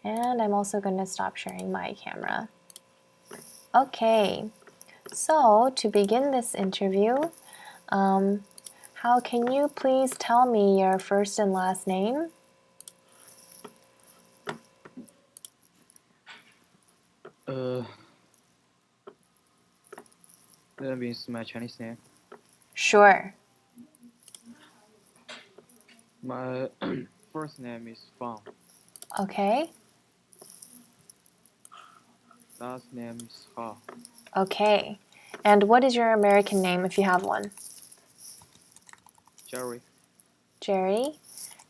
And I'm also going to stop sharing my camera. Okay, so to begin this interview, How can you please tell me your first and last name? That means my Chinese name. Sure. My first name is Fang. Okay. Last name is Hao. Okay. And what is your American name if you have one? Jerry. Jerry.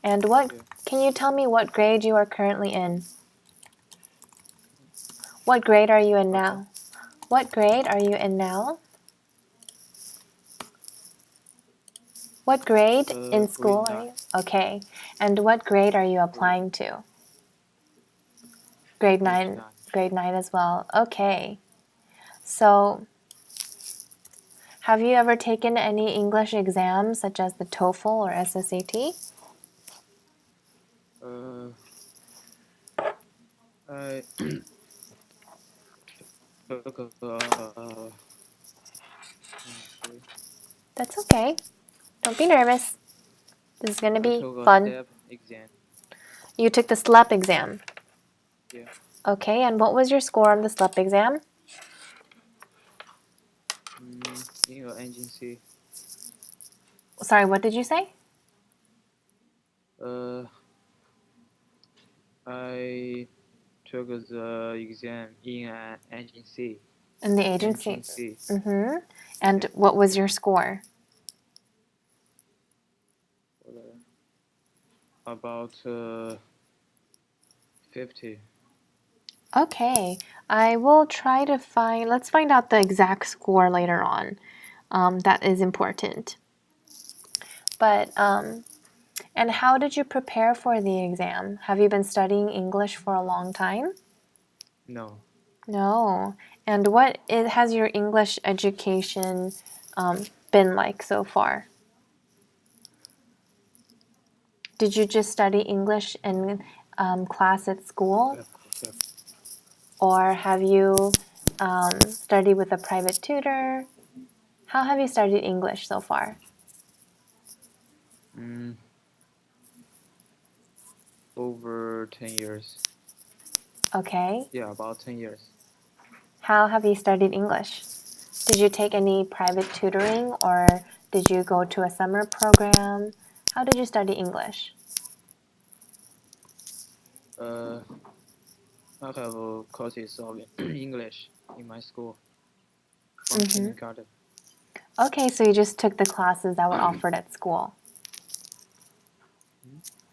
And Yeah. can you tell me what grade you are currently in? What grade are you in now? What grade are you in now? What grade in school Grade are 9. you? Okay. And what grade are you applying to? Grade 9. 9. Grade 9 as well. Okay. So, have you ever taken any English exams such as the TOEFL or SSAT? I took That's okay. Don't be nervous. This is going to I be took a fun. step exam. You took the SLEP exam. Yeah. Okay, and what was your score on the SLEP exam? In an agency. Sorry, what did you say? I took the exam in an agency. In the agency. And Yeah. what was your score? About 50. Okay, I will try to let's find out the exact score later on. That is important. But, and how did you prepare for the exam? Have you been studying English for a long time? No. No. And what has your English education been like so far? Did you just study English in class at school? Yeah. Or have you studied with a private tutor? How have you studied English so far? Over 10 years. Okay. Yeah, about 10 years. How have you studied English? Did you take any private tutoring or did you go to a summer program? How did you study English? I have courses of English in my school from kindergarten. Okay, so you just took the classes that were offered at school.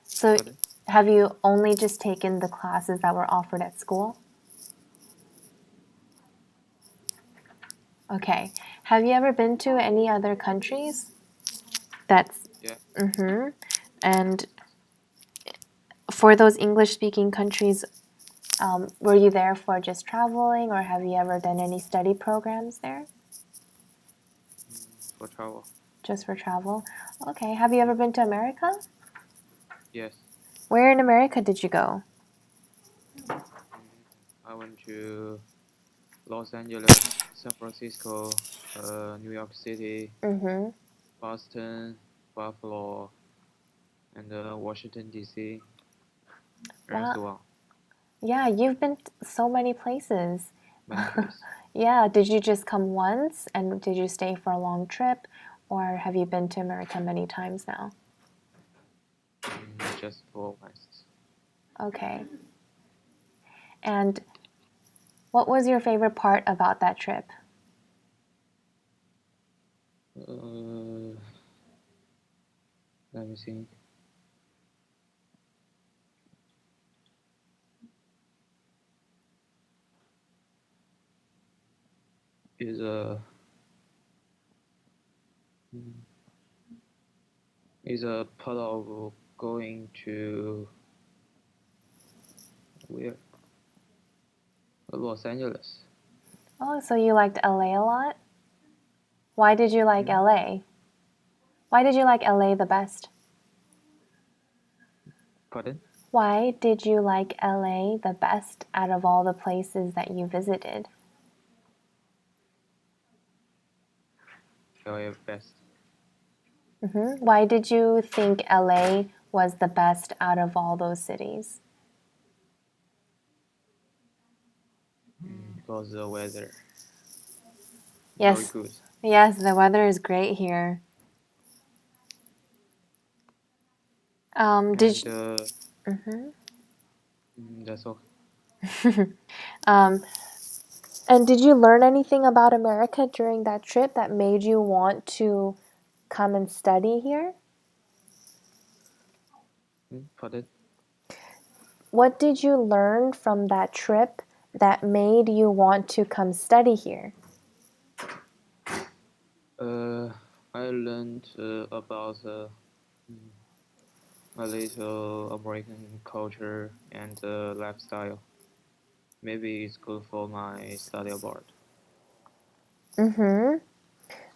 So have you only just taken the classes that were offered at school? Okay. Have you ever been to any other countries? Yeah. And for those English-speaking countries, were you there for just traveling, or have you ever done any study programs there? For travel. Just for travel? Okay. Have you ever been to America? Yes. Where in America did you go? I went to Los Angeles, San Francisco, New York City, Boston, Buffalo, and Washington, D.C. and so on. Yeah, you've been so many places. Many places. Yeah, did you just come once and did you stay for a long trip, or have you been to America many times now? Just for once. Okay. And what was your favorite part about that trip? Let me think. Is a part of going to where? Los Angeles. Oh, so you liked LA a lot? Why did you like LA? Why did you like LA the best? Pardon? Why did you like LA the best out of all the places that you visited? LA best Why did you think LA was the best out of all those cities? because the weather very Yes, good yes, the weather is great here. Did and you, that's all. um, and did you learn anything about America during that trip that made you want to come and study here? Pardon? What did you learn from that trip that made you want to come study here? I learned about a little American culture and lifestyle. Maybe it's good for my study abroad. Mm-hmm.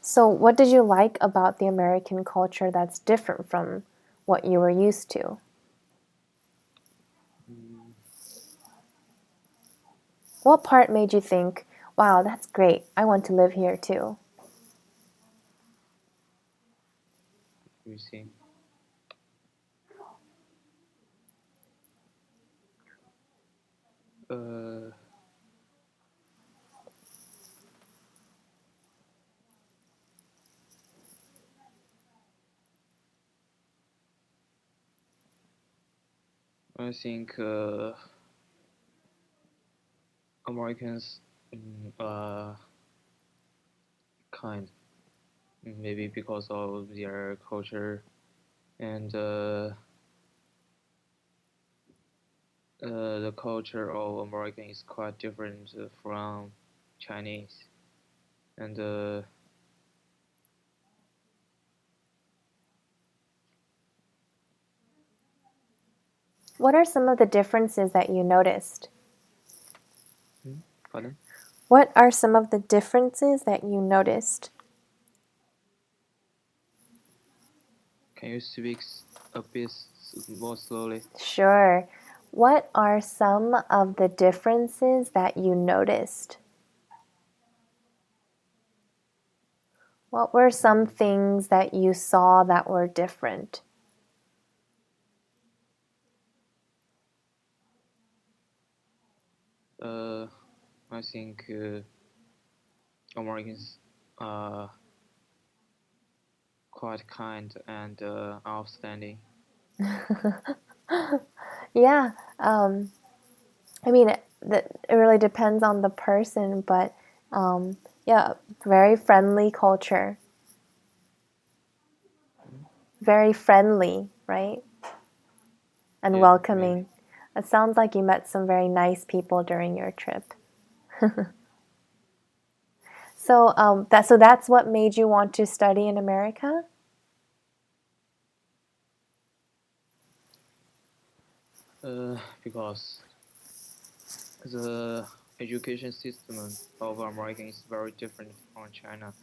So, what did you like about the American culture that's different from what you were used to? Mm, What part made you think, wow, that's great, I want to live here too? we see. Uh, I think Americans kind, maybe because of their culture and the culture of American is quite different from Chinese and What are some of the differences that you noticed? pardon? What are some of the differences that you noticed? Can you speak a bit more slowly? Sure. What are some of the differences that you noticed? What were some things that you saw that were different? I think Americans are quite kind and outstanding. Yeah, I mean, it really depends on the person, but yeah, very friendly culture. Very friendly, right? And Yeah, maybe. welcoming. It sounds like you met some very nice people during your trip. So that's what made you want to study in America? Because the education system of American is very different from China.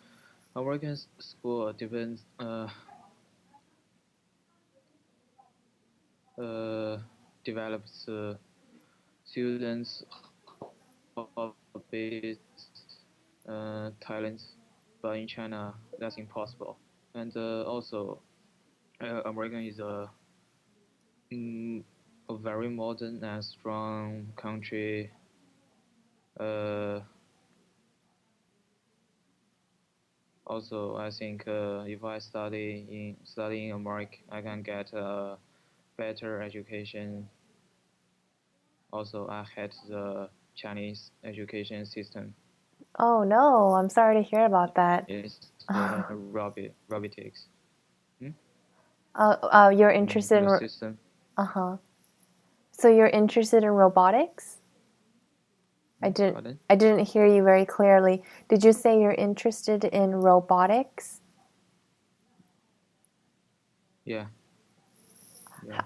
American school depends uh, develops students hobbies, talents, but in China that's impossible. And also, American is a very modern and strong country. Uh, Also, I think if I study in America, I can get a better education. Also, I hate the Chinese education system. Oh no, I'm sorry to hear about that. It's robotics. Hmm? You're interested The in, system. uh-huh. So you're interested in robotics? I didn't, Pardon? I didn't hear you very clearly. Did you say you're interested in robotics? Yeah, yeah.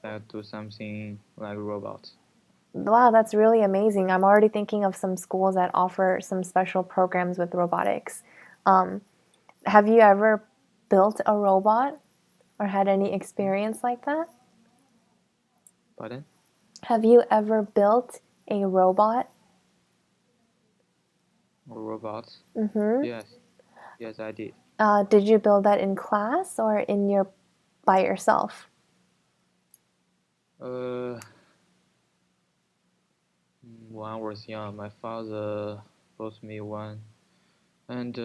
That do something like robots. Wow, that's really amazing. I'm already thinking of some schools that offer some special programs with robotics. Um, have you ever built a robot or had any Hmm? experience like that? Pardon? Have you ever built a robot? Robots? Mm-hmm. Yes, I did. Did you build that in class or by yourself? Uh, when I was young, my father bought me one, and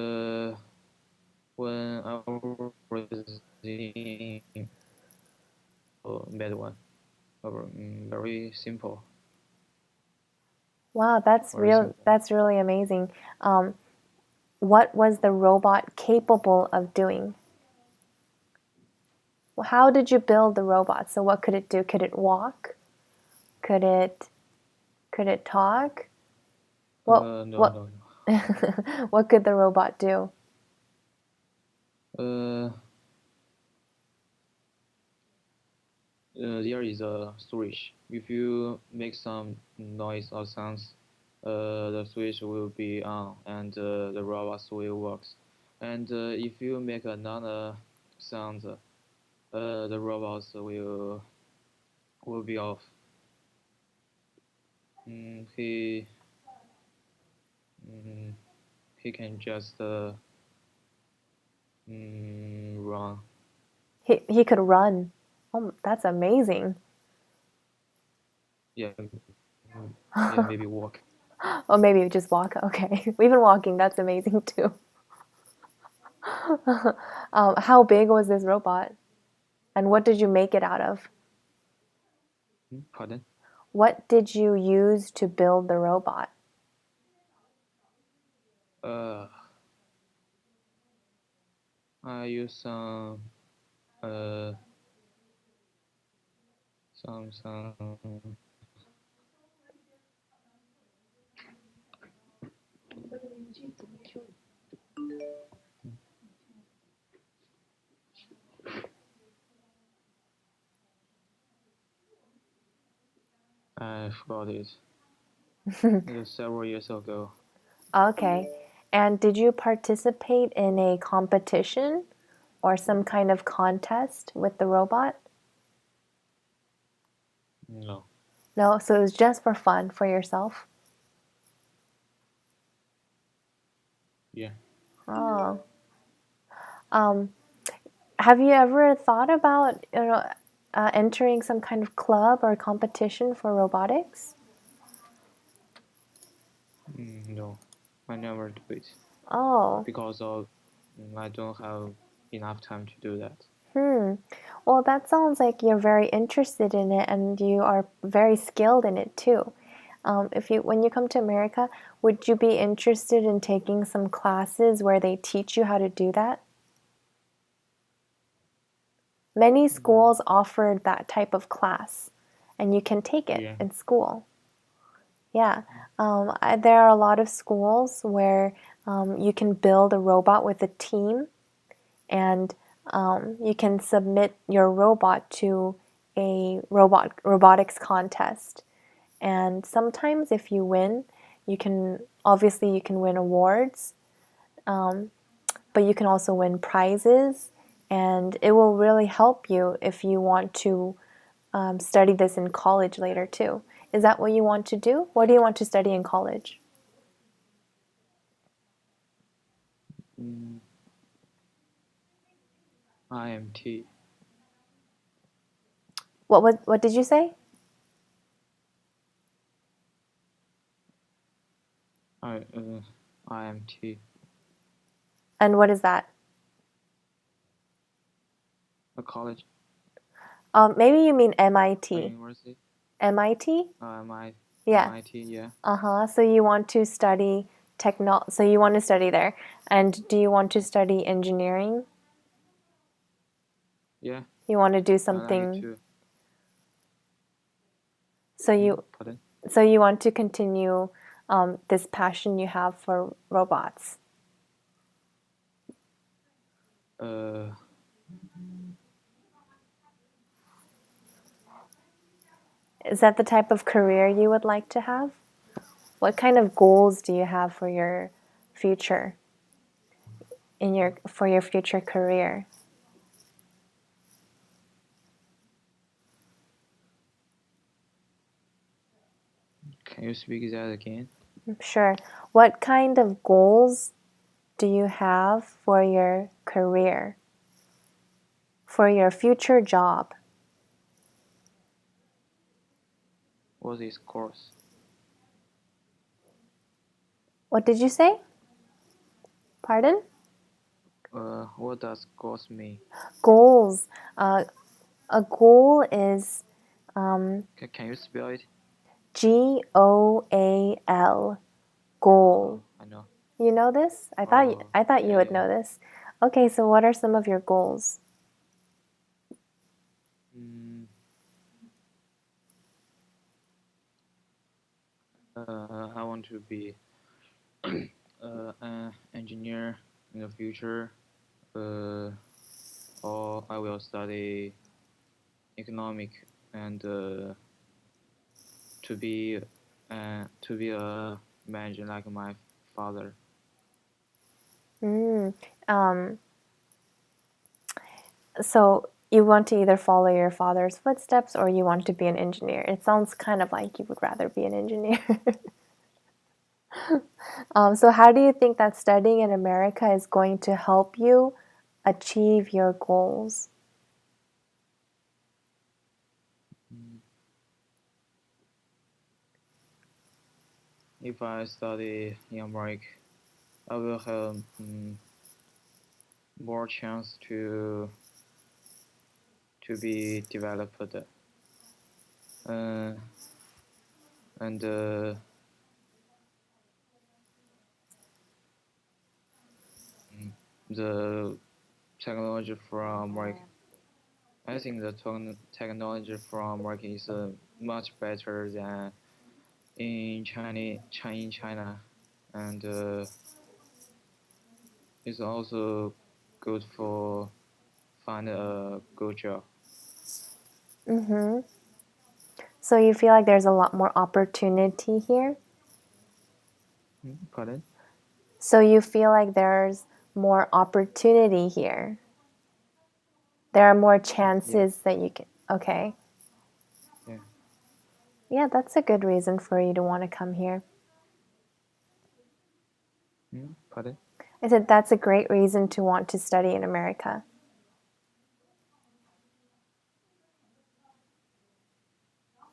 when I was in made one, very simple, Wow, that's very real. simple. That's really amazing. Um, what was the robot capable of doing? How did you build the robot? So what could it do? Could it walk? Could it could it talk? No, What no, what could the robot do? no. There is a switch. If you make some noise or sounds, the switch will be on and the robots will work. And if you make another sound, the robots will be off. Mm, he mm, he can just run. He could run. Oh, that's amazing. Yeah, yeah, maybe walk. Or maybe just walk. Okay, even walking, that's amazing too. How big was this robot? And what did you make it out of? Pardon? What did you use to build the robot? Uh, I use uh some I forgot it. It was several years ago. Okay. And did you participate in a competition or some kind of contest with the robot? No. No, so it was just for fun for yourself. Yeah. Oh. Um, have you ever thought about entering some kind of club or competition for robotics? No. I never do it Oh. because of I don't have enough time to do that. Hmm. Well, that sounds like you're very interested in it and you are very skilled in it too. If you, when you come to America, would you be interested in taking some classes where they teach you how to do that? Many Mm, schools offered that type of class, and you can take it yeah. in school. Yeah, there are a lot of schools where you can build a robot with a team, and you can submit your robot to a robotics contest. And sometimes, if you win, you can win awards, um, but you can also win prizes, and it will really help you if you want to study this in college later too. Is that what you want to do? What do you want to study in college? Mm, IMT. What did you say? I IMT. And what is that? A college. Maybe you mean A MIT. university. MIT? Yeah. MIT. Yeah. Uh-huh. So you want to study so you want to study there. And do you want to study engineering? Yeah. You want to do I like it something too. so you Pardon? so you want to continue this passion you have for robots. Uh, Is that the type of career you would like to have? What kind of goals do you have for your future for your future career? Can you speak that again? Sure. What kind of goals do you have for your career, for your future job? What is course? What did you say? Pardon? What does course mean? Goals. A goal is Can you spell it? GOAL. Goal. I know. You know this? I thought you would know this. Okay, so what are some of your goals? I want to be an engineer in the future, or I will study economic and to be a manager like my father. So you want to either follow your father's footsteps or you want to be an engineer. It sounds kind of like you would rather be an engineer. So how do you think that studying in America is going to help you achieve your goals? If I study in America, I will have more chance to be developed, and the technology from America. I think the technology from America is much better than in China, and it's also good for find a good job. So you feel like there's a lot more opportunity here? Pardon? So you feel like there's more opportunity here? There are more chances that you can. Okay. Yeah. Yeah, that's a good reason for you to want to come here. Pardon? I said that's a great reason to want to study in America.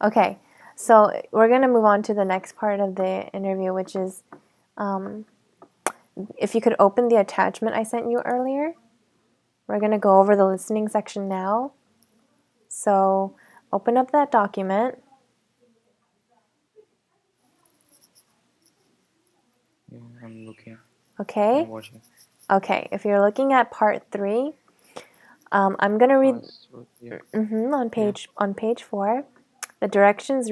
Okay, so we're going to move on to the next part of the interview, which is if you could open the attachment I sent you earlier. We're going to go over the listening section now. So open up that document. Yeah, I'm looking. Okay. I'm watching. Okay, if you're looking at part 3, I'm going to read on page 4. The directions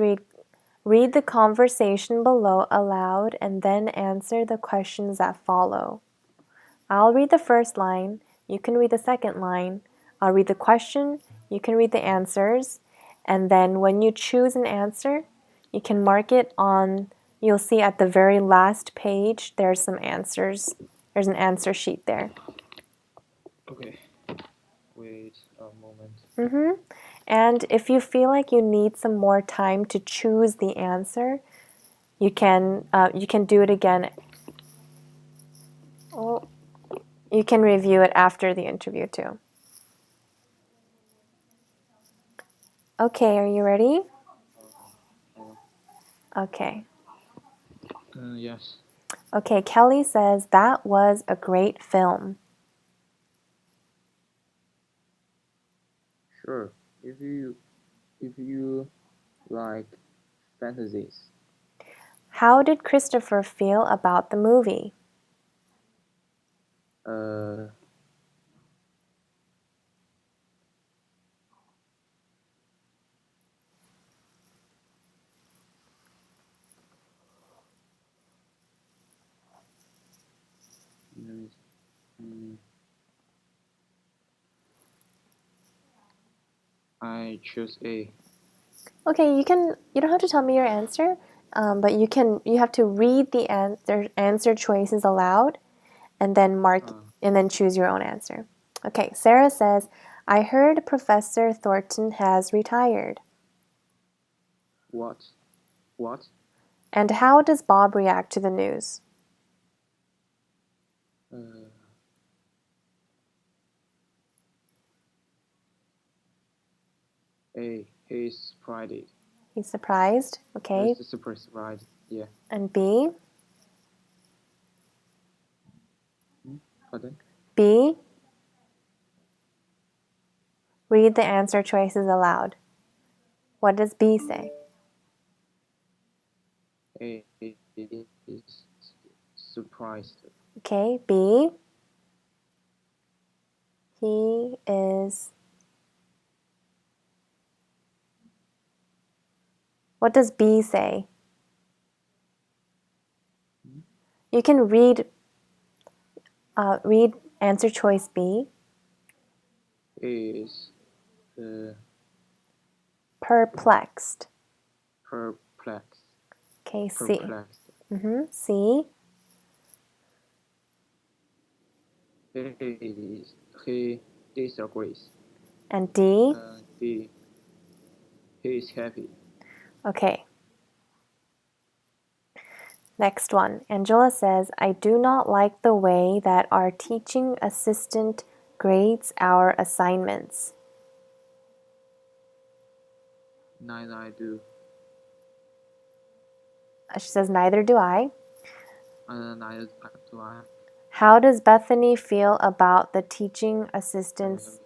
read the conversation below aloud and then answer the questions that follow. I'll read the first line, you can read the second line. I'll read the question, you can read the answers, and then when you choose an answer, you can mark it on, you'll see at the very last page, there's some answers. There's an answer sheet there. Okay. Wait a moment. And if you feel like you need some more time to choose the answer, you can do it again. Oh, you can review it after the interview too. Okay, are you ready? Okay. Yes. Okay, Kelly says that was a great film. Sure. If you like fantasies. How did Christopher feel about the movie? I choose A. Okay, you don't have to tell me your answer, but you have to read the answer choices aloud, and then and then choose your own answer. Okay, Sarah says, I heard Professor Thornton has retired. What? And how does Bob react to the news? A. He's surprised. He's surprised. Okay. He's surprised. Yeah. And B? Pardon? B? Read the answer choices aloud. What does B say? A is surprised. Okay, B. He is. What does B say? You can read answer choice B. Is Perplexed. perplexed. Okay, C. Perplexed. C. He disagrees. And D. He is happy. Okay. Next one. Angela says, I do not like the way that our teaching assistant grades our assignments. Neither I do. She says, neither do I. Neither do I. How does Bethany feel about the teaching assistant's...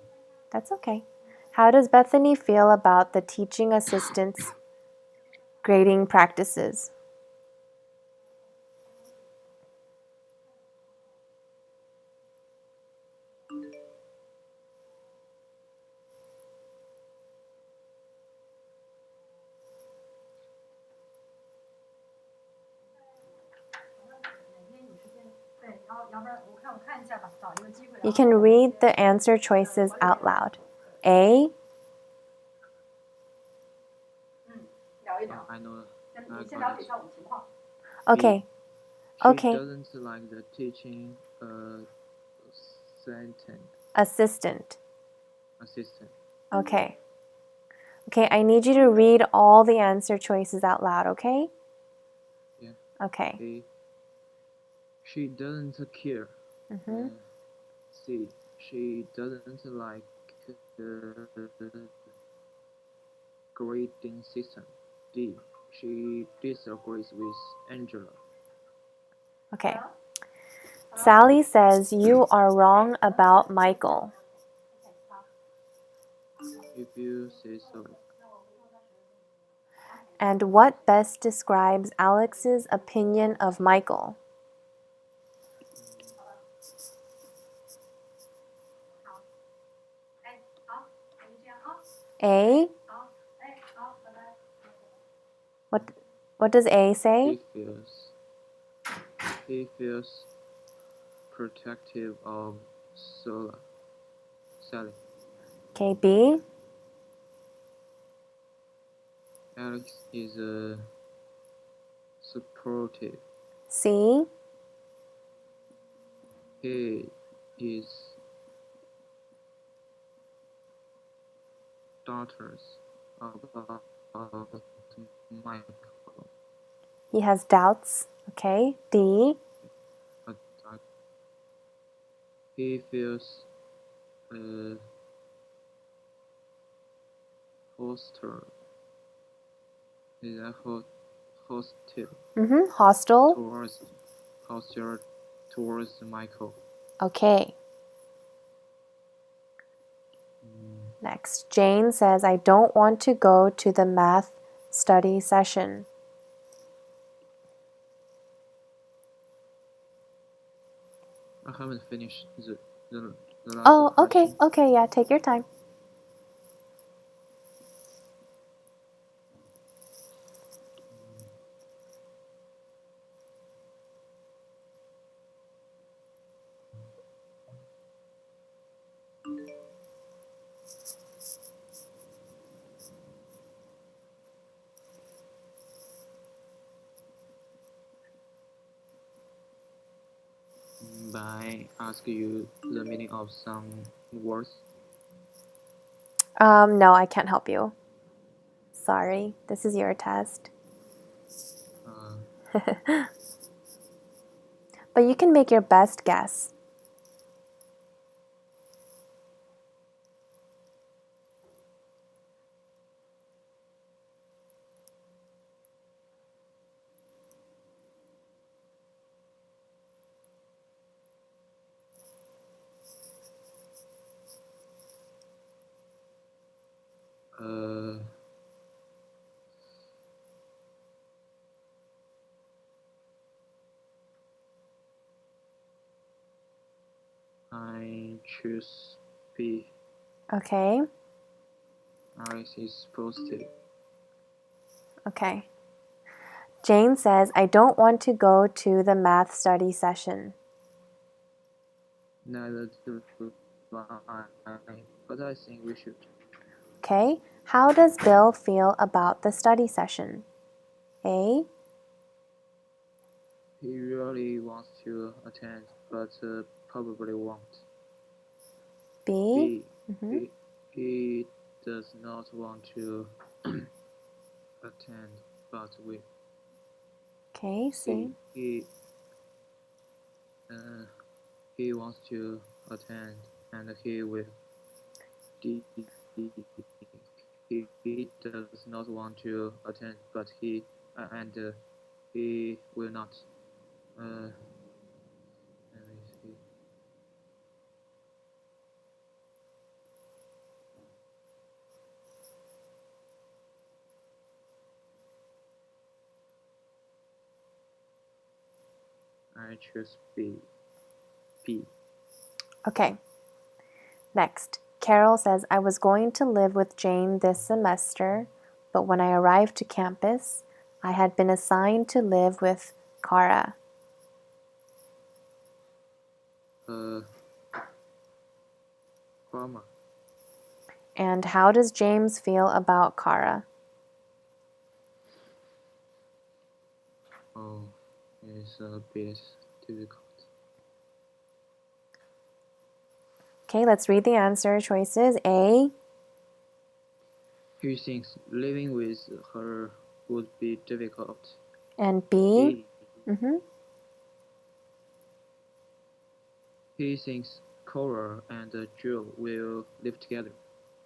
That's okay. How does Bethany feel about the teaching assistant's grading practices? You can read the answer choices out loud. A. I know. Okay. She Okay. doesn't like the teaching Assistant. assistant. Okay. Okay, I need you to read all the answer choices out loud, okay? Yeah. Okay. She doesn't care. C. She doesn't like grading system. D. She disagrees with Angela. Okay. Sally says you are wrong about Michael. If you say so. And what best describes Alex's opinion of Michael? A. What does A say? He feels protective of Sally. Okay, B. Alex is supportive. C. He is daughters about Michael. He has doubts. Okay, D. He feels hostile. Is that hostile? Hostile. Hostile towards Michael. Okay. Next, Jane says, I don't want to go to the math study session. I haven't finished the last Oh, question. okay, yeah, take your time. I ask you the meaning of some words? No, I can't help you. Sorry, this is your test. But you can make your best guess. I choose B. Okay. Alex is positive. Okay. Jane says, I don't want to go to the math study session. Neither do I, but I think we should. Okay. How does Bill feel about the study session? A. He really wants to attend, but probably won't. B. B. He does not want to attend, but will. Okay, C. C. He wants to attend, and he will. D. He does not want to attend, but he will not. Let me see. I choose B. P. Okay. Next, Carol says, I was going to live with Jane this semester, but when I arrived to campus, I had been assigned to live with Kara. Karma. And how does James feel about Kara? Oh, it's a bit difficult. Okay, let's read the answer choices. A. He thinks living with her would be difficult. And B. He thinks Cora and Jill will live together.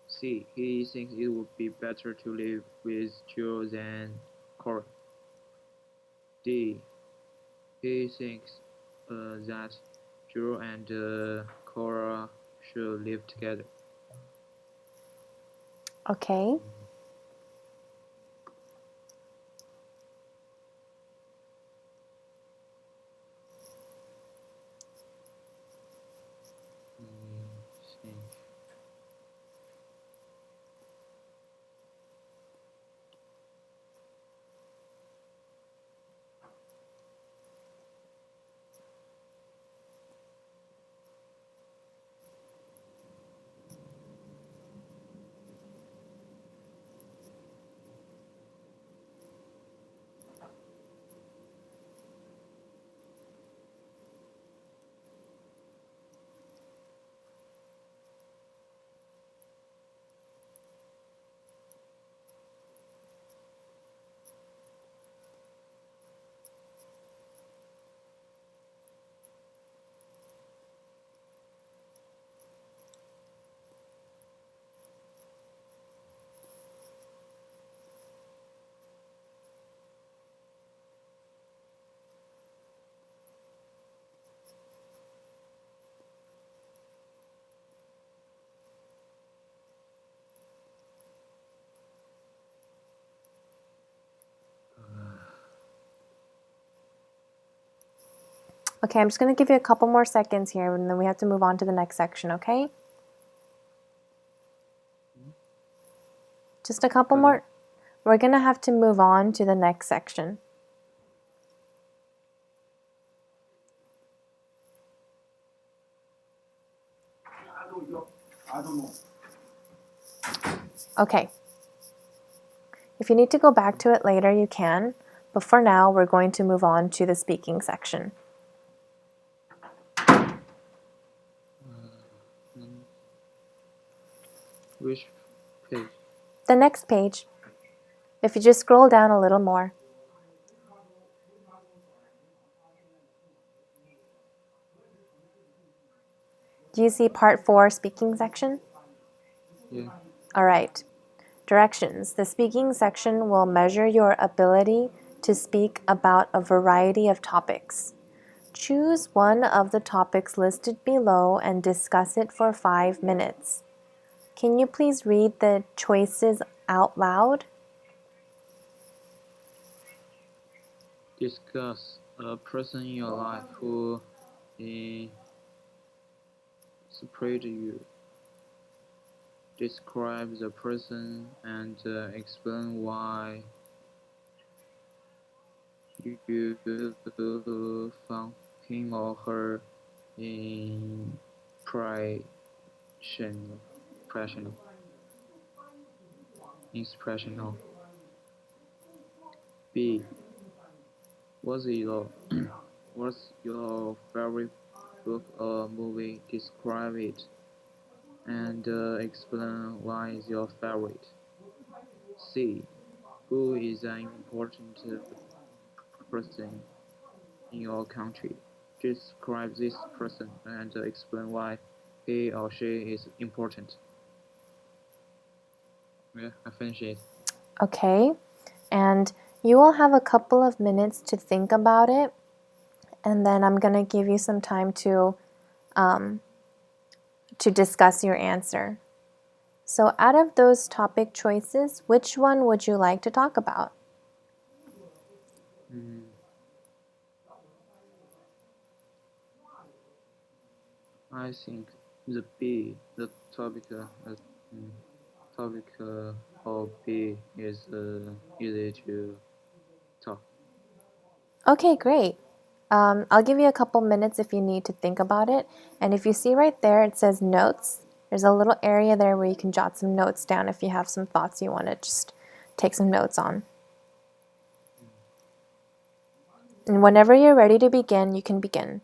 C. He thinks it would be better to live with Jill than Cora. D. He thinks that Jill and Cora should live together. Okay. Okay, I'm just going to give you a couple more seconds here and then we have to move on to the next section, okay? Just a couple more. We're going to have to move on to the next section. Okay. If you need to go back to it later, you can. But for now, we're going to move on to the speaking section. Which page? The next page. If you just scroll down a little more. Do you see part 4, speaking section? Yeah. All right. Directions. The speaking section will measure your ability to speak about a variety of topics. Choose one of the topics listed below and discuss it for 5 minutes. Can you please read the choices out loud? Discuss a person in your life who inspired you. Describe the person and explain why you found him or her impressionable. Impressionable. Inspirational. B. What's your What's your favorite book or movie? Describe it and explain why is your favorite. C. Who is an important person in your country? Describe this person and explain why he or she is important. Yeah, I finished it. Okay. And you will have a couple of minutes to think about it, and then I'm going to give you some time to discuss your answer. So, out of those topic choices, which one would you like to talk about? Mm, I think the B, the topic of B is easy to talk. Okay, great. I'll give you a couple minutes if you need to think about it. And if you see right there, it says notes. There's a little area there where you can jot some notes down if you have some thoughts you want to just take some notes on. And whenever you're ready to begin, you can begin.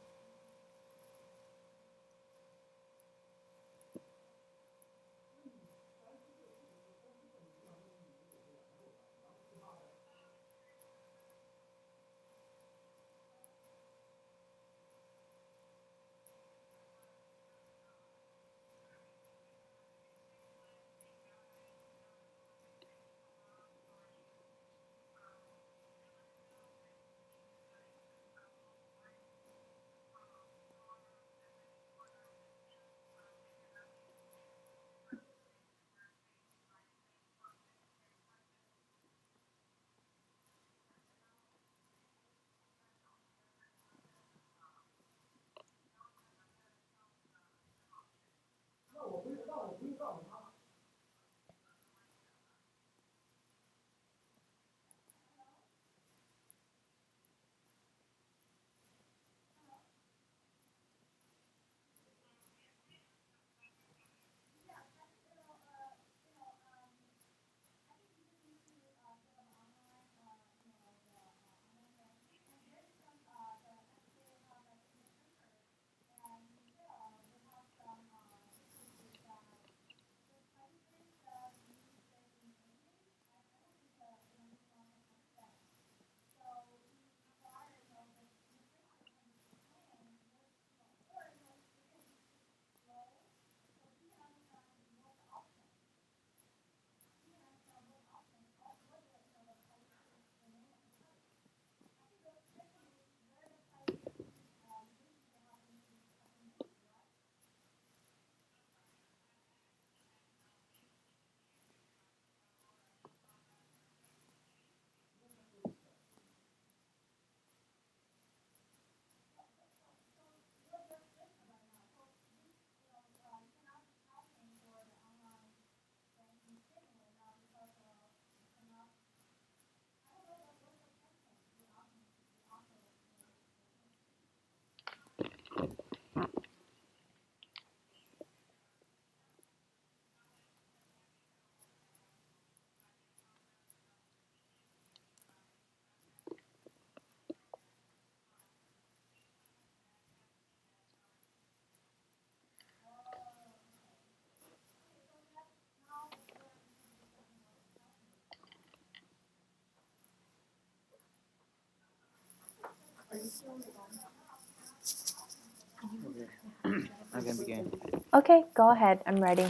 I can begin. Okay, go ahead. I'm ready.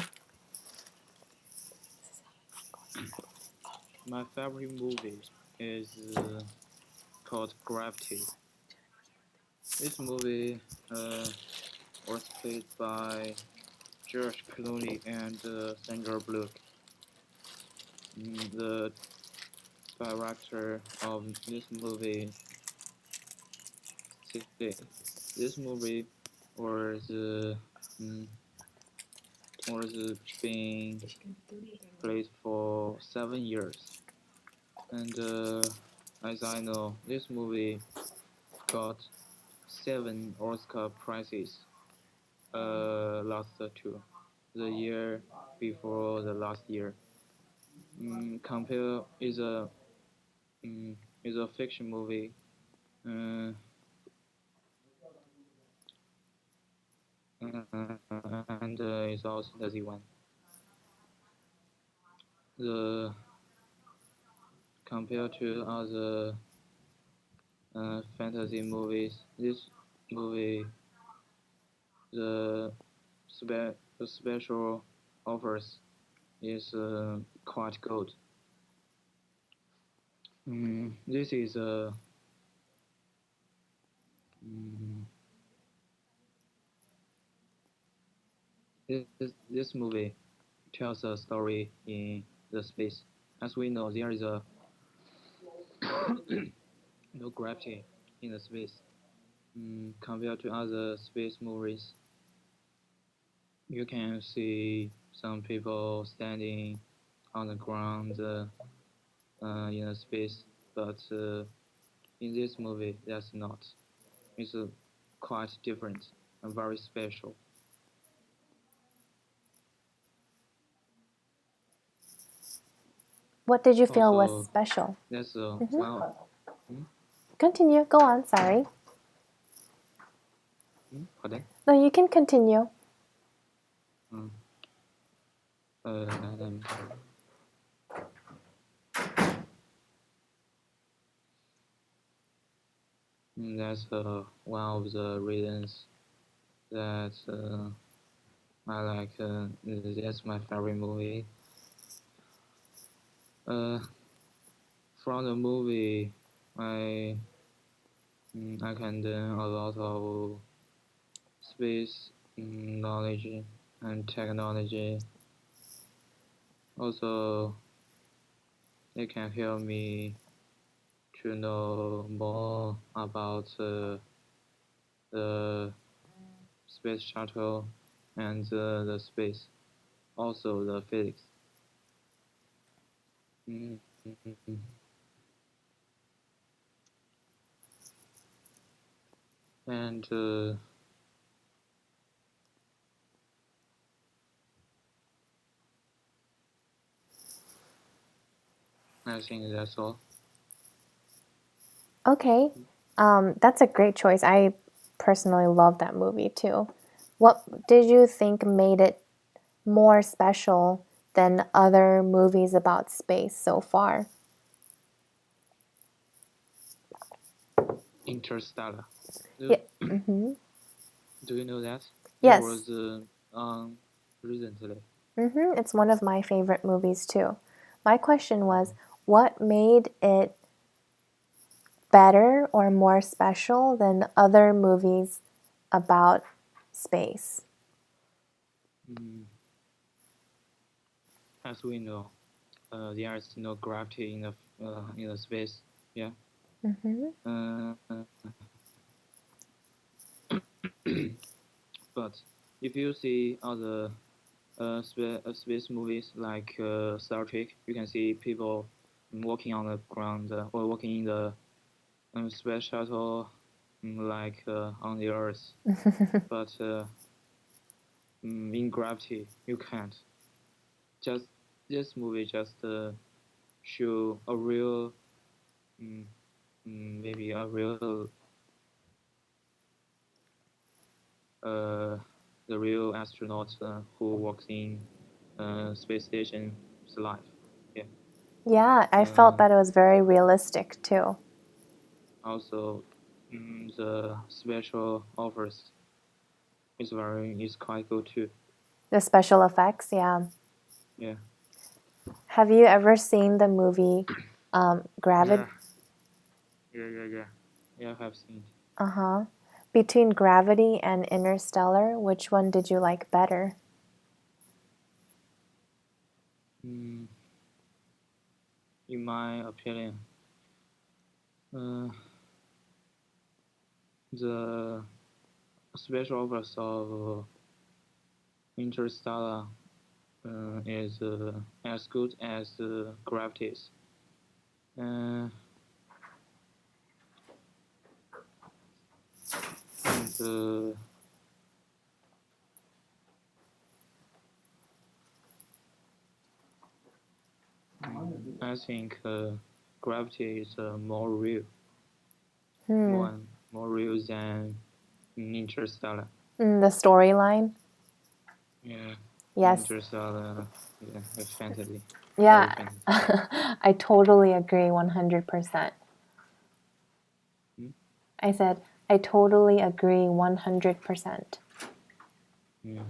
My favorite movie is called Gravity. This movie was played by George Clooney and Sandra Bullock. The director of this movie said this movie was mm, was being played for 7 years, and as I know, this movie got 7 Oscar prizes. Last two, the year before the last year. Compare is a fiction movie. Uh, and it's also the Z one. The compared to other fantasy movies, this movie the the special offers is quite good. This is a mm, this movie tells a story in the space. As we know, there is a no gravity in the space. Compared to other space movies, you can see some people standing on the ground in a space, but in this movie, that's not. It's quite different and very special. What did you feel was Also, special? that's wow. Continue. Go on. Sorry. 好的， No, you can continue. 来，that's one of the reasons that I like. That's my favorite movie. From the movie, I can learn a lot of space knowledge and technology. Also, it can help me to know more about the space shuttle and the space, also the physics. Mm, And I think that's all. Okay. That's a great choice. I personally love that movie too. What did you think made it more special than other movies about space so far? Interstellar. Yeah. Mm-hmm. Do you know that? Yes. It was recently. Mm-hmm. It's one of my favorite movies too. My question was, what made it better or more special than other movies about space? As we know, there is no gravity in the space. Yeah. Mm-hmm. But if you see other space movies like Star Trek, you can see people walking on the ground or walking in the space shuttle like on the Earth. But in gravity, you can't. Just this movie just show a real, maybe a real, the real astronaut who works in space station's life. Yeah. Yeah, I felt that it was very realistic too. Also, the special offers it's quite good too. The special effects, yeah. Yeah. Have you ever seen the movie Gravity? Yeah, I have seen it. Uh-huh. Between Gravity and Interstellar, which one did you like better? In my opinion, the special effects of Interstellar is as good as Gravity's. And I think Gravity is more real, more real than Interstellar. The storyline? Yeah. Yes. Interstellar, yeah, it's fantasy. Yeah, Very fantasy. I totally agree 100%. Hmm? I said, I totally agree 100%. Yeah.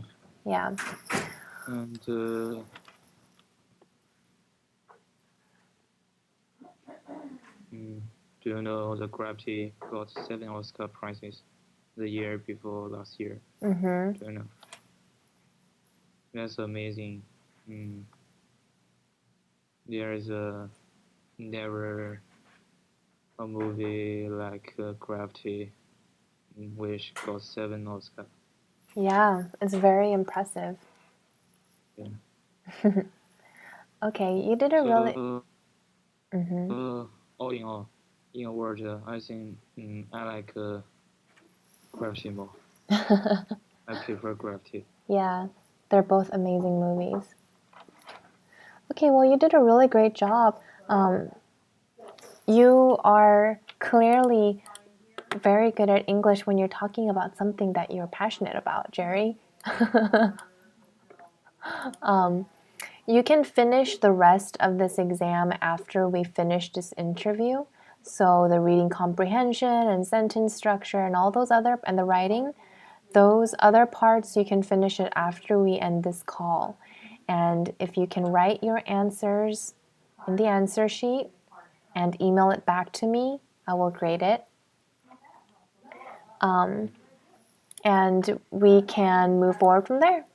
Yeah. And do you know the Gravity got 7 Oscar prizes the year before last year? Mm-hmm. Do you know? That's amazing. There is never a movie like Gravity which got 7 Oscar. Yeah, it's very impressive. Yeah. Okay, you did a really. All in all, in a word, I think I like Gravity more. I prefer Gravity. Yeah, they're both amazing movies. Okay, well, you did a really great job. You are clearly very good at English when you're talking about something that you're passionate about, Jerry. You can finish the rest of this exam after we finish this interview. So the reading comprehension and sentence structure and all those other, and the writing, those other parts you can finish it after we end this call. And if you can write your answers in the answer sheet and email it back to me, I will grade it. And we can move forward from there.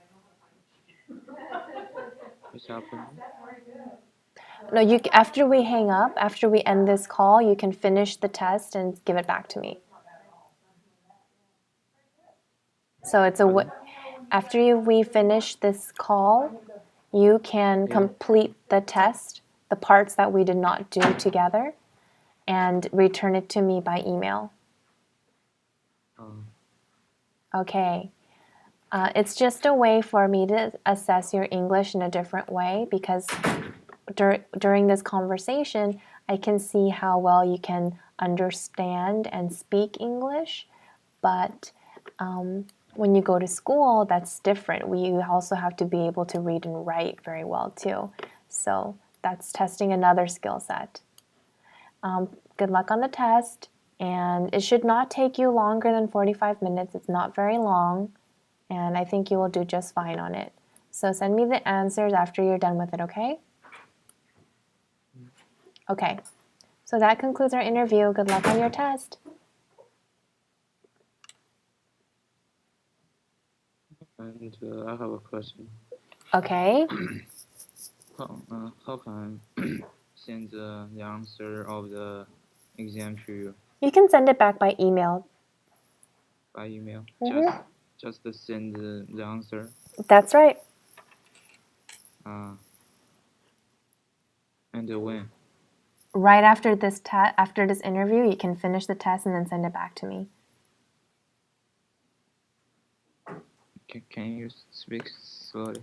What's happening? No, after we hang up, after we end this call, you can finish the test and give it back to me. So it's after we finish this call, you can complete the test, the parts that we did not do together, and return it to me by email. Okay. It's just a way for me to assess your English in a different way because during this conversation, I can see how well you can understand and speak English. But when you go to school, that's different. We also have to be able to read and write very well too. So that's testing another skill set. Good luck on the test. And it should not take you longer than 45 minutes. It's not very long. And I think you will do just fine on it. So send me the answers after you're done with it, okay? Okay. So that concludes our interview. Good luck on your test. And I have a question. Okay. How can I send the answer of the exam to you? You can send it back by email. By email? Mm-hmm. Just send the answer? That's right. And when? Right after this after this interview, you can finish the test and then send it back to me. Can you speak slowly?